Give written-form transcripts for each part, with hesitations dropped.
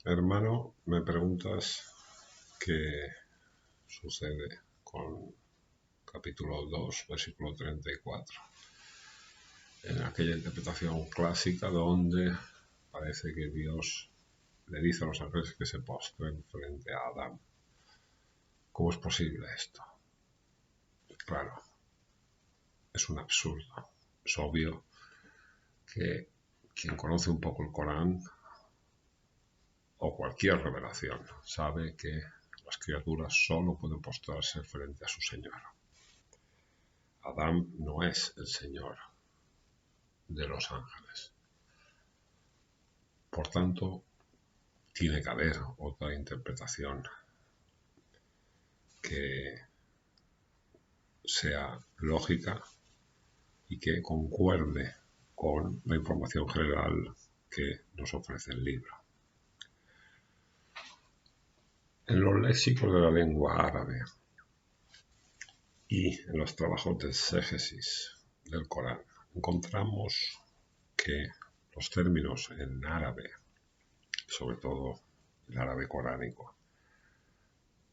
Hermano, me preguntas qué sucede con capítulo 2, versículo 34, en aquella interpretación clásica donde parece que Dios le dice a los ángeles que se postren frente a Adán. ¿Cómo es posible esto? Claro, es un absurdo. Es obvio que quien conoce un poco el Corán o cualquier revelación sabe que las criaturas solo pueden postrarse frente a su Señor. Adán no es el Señor de los ángeles. Por tanto, tiene que haber otra interpretación que sea lógica y que concuerde con la información general que nos ofrece el libro. En los léxicos de la lengua árabe y en los trabajos de exégesis del Corán encontramos que los términos en árabe, sobre todo el árabe coránico,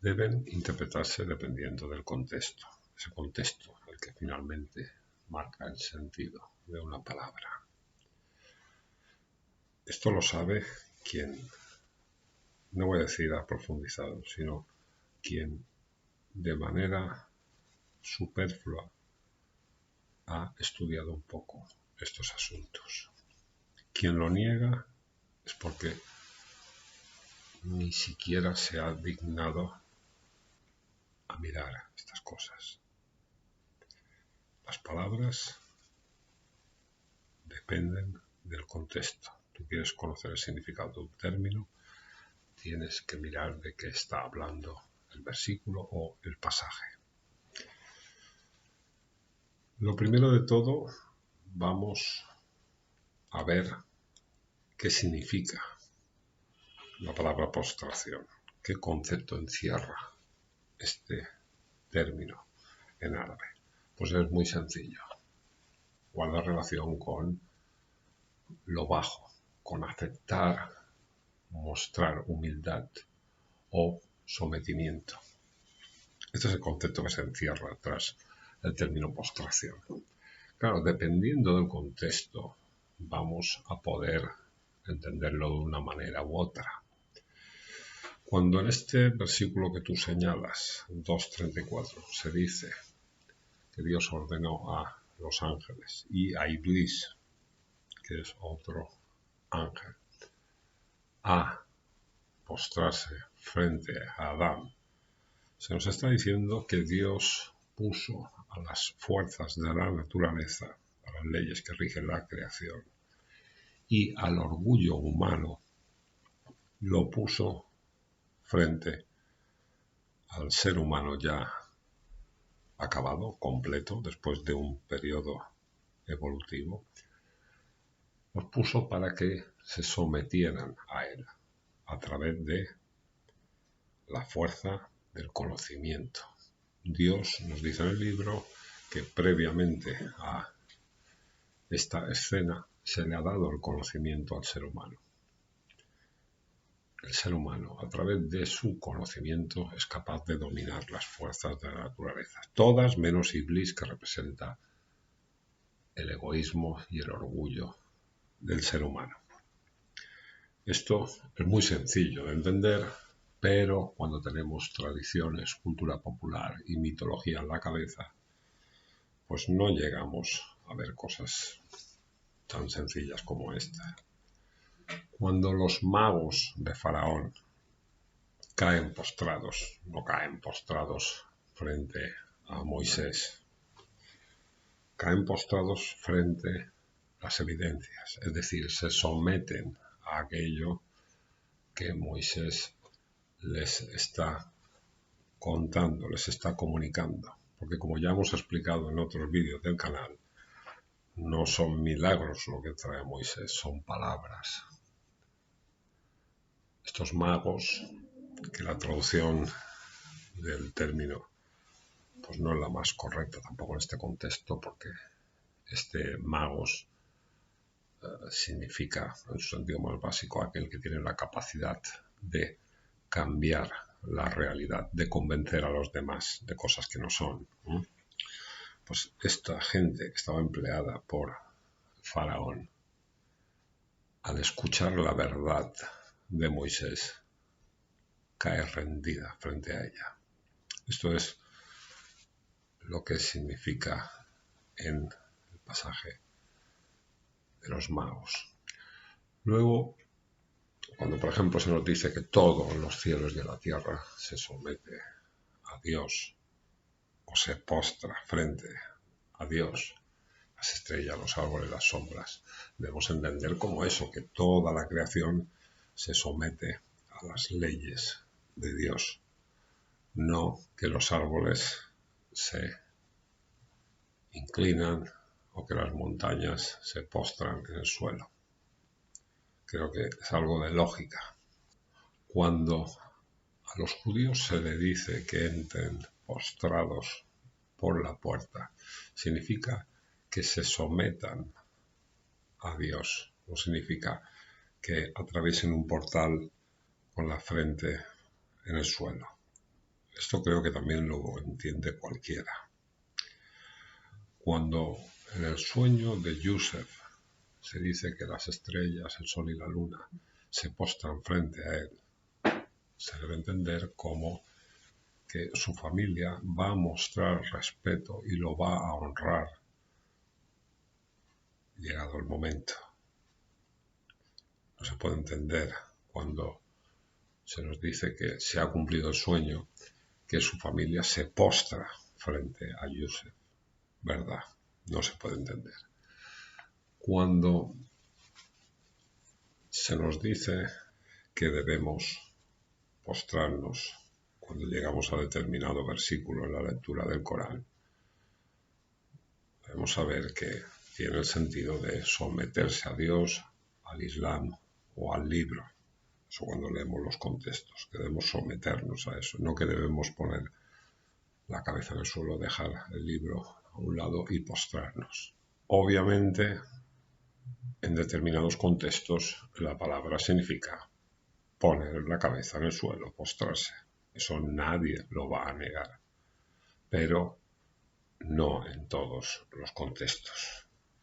deben interpretarse dependiendo del contexto, ese contexto el que finalmente marca el sentido de una palabra. Esto lo sabe quien, no voy a decir ha profundizado, sino quien de manera superflua ha estudiado un poco estos asuntos. Quien lo niega es porque ni siquiera se ha dignado a mirar estas cosas. Las palabras dependen del contexto. Tú quieres conocer el significado de un término, tienes que mirar de qué está hablando el versículo o el pasaje. Lo primero de todo, vamos a ver qué significa la palabra postración, qué concepto encierra este término en árabe. Pues es muy sencillo. Guarda relación con lo bajo, con aceptar, mostrar humildad o sometimiento. Este es el concepto que se encierra tras el término postración. Claro, dependiendo del contexto, vamos a poder entenderlo de una manera u otra. Cuando en este versículo que tú señalas, 2.34, se dice que Dios ordenó a los ángeles y a Iblis, que es otro ángel, a postrarse frente a Adán, se nos está diciendo que Dios puso a las fuerzas de la naturaleza, a las leyes que rigen la creación, y al orgullo humano lo puso frente al ser humano ya acabado, completo, después de un periodo evolutivo, los puso para que se sometieran a él a través de la fuerza del conocimiento. Dios nos dice en el libro que previamente a esta escena se le ha dado el conocimiento al ser humano. El ser humano, a través de su conocimiento, es capaz de dominar las fuerzas de la naturaleza. Todas menos Iblis, que representa el egoísmo y el orgullo del ser humano. Esto es muy sencillo de entender, pero cuando tenemos tradiciones, cultura popular y mitología en la cabeza, pues no llegamos a ver cosas tan sencillas como esta. Cuando los magos de Faraón caen postrados, no caen postrados frente a Moisés, caen postrados frente a las evidencias, es decir, se someten a aquello que Moisés les está contando, les está comunicando, porque como ya hemos explicado en otros vídeos del canal, no son milagros lo que trae Moisés, son palabras. Estos magos, que la traducción del término pues no es la más correcta tampoco en este contexto, porque magos significa, en su sentido más básico, aquel que tiene la capacidad de cambiar la realidad, de convencer a los demás de cosas que no son. Pues esta gente que estaba empleada por Faraón, al escuchar la verdad de Moisés, cae rendida frente a ella. Esto es lo que significa en el pasaje de los magos. Luego, cuando por ejemplo se nos dice que todos los cielos de la tierra se somete a Dios o se postra frente a Dios, las estrellas, los árboles, las sombras, debemos entender como eso, que toda la creación se somete a las leyes de Dios, no que los árboles se inclinan o que las montañas se postran en el suelo. Creo que es algo de lógica. Cuando a los judíos se le dice que entren postrados por la puerta, significa que se sometan a Dios, no significa que atraviesen un portal con la frente en el suelo. Esto creo que también lo entiende cualquiera. Cuando en el sueño de Yusef se dice que las estrellas, el sol y la luna se postran frente a él, se debe entender como que su familia va a mostrar respeto y lo va a honrar llegado el momento. No se puede entender cuando se nos dice que se ha cumplido el sueño, que su familia se postra frente a Yusef, ¿verdad? No se puede entender. Cuando se nos dice que debemos postrarnos cuando llegamos a determinado versículo en la lectura del Corán, debemos saber que tiene el sentido de someterse a Dios, al Islam o al libro. Eso cuando leemos los contextos, que debemos someternos a eso, no que debemos poner la cabeza en el suelo, dejar el libro a un lado y postrarnos. Obviamente, en determinados contextos, la palabra significa poner la cabeza en el suelo, postrarse. Eso nadie lo va a negar, pero no en todos los contextos.